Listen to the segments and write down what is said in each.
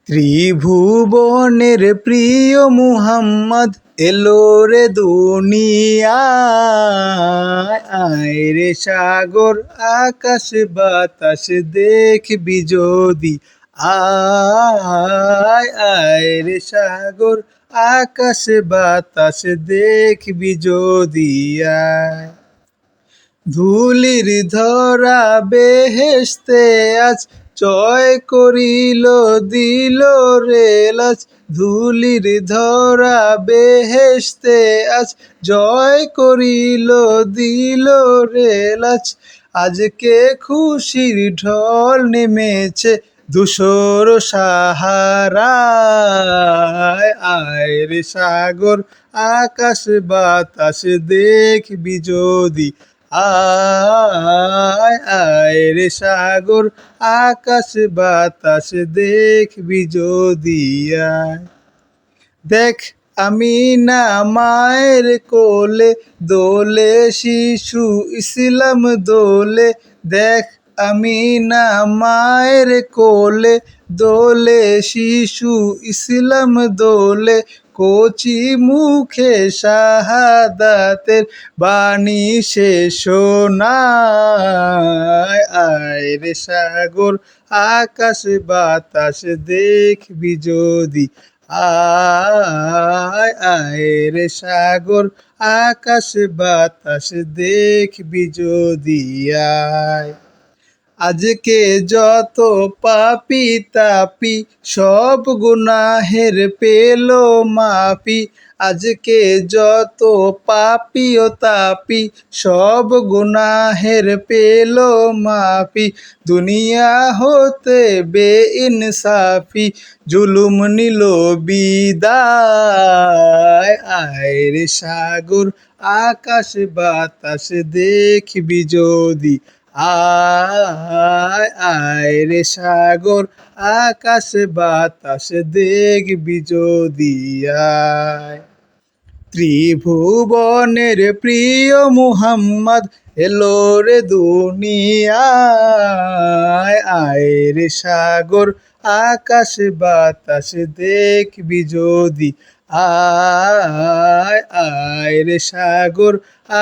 ত্রিভুবনের প্রিয় মুহাম্মদ এলো রে দুনিয়ায়। আয় রে সাগর আকাশ বাতাস দেখবি যদি, আয় আয় রে সাগর আকাশ বাতাস দেখবি যদি আয়। ধুলির ধরা বেহেশতে আজ জয় করিল দিল রে লাজ। ধুলির ধরা বেহেশতে আজ জয় করিল দিল রে লাজ। আজকে খুশির ঢল নেমেছে ধূসর সাহারায়। আয় রে সাগর আকাশ বাতাস দেখবি যদি, আয় আয় রে সাগর আকাশ বাতাস দেখবি যদি আয়। দেখ আমিনা মায়ের কোলে দোলে শিশু ইসলাম দোলে। দেখ আমিনা মায়ের কোলে দোলে শিশু ইসলাম দোলে। কচি মুখে শাহাদাতের বাণী সে শোনায়। আয় রে সাগর আকাশ বাতাস দেখবি যদি, আয় আয় রে সাগর আকাশ বাতাস দেখবি যদি আয়। আজকে যত পাপী তাপি সব গুনাহের পেল মাপি। আজকে যত পাপী ও তাপি সব গুনাহের পেল মাপি। দুনিয়া হতে বেইনসাফি জুলুম নিল বিদায়। আয় রে সাগর আকাশ বাতাস দেখবি যদি, আয় আয় রে সাগর আকাশ বাতাস দেখবি যদি আয়। ত্রিভুবনের প্রিয় মুহাম্মদ এলো রে দুনিয়ায়। আয় রে সাগর আকাশ বাতাস দেখবি যদি, আয় আয় রে সাগর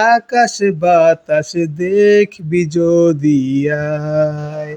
আকাশ বাতাস দেখবি যদি আয়।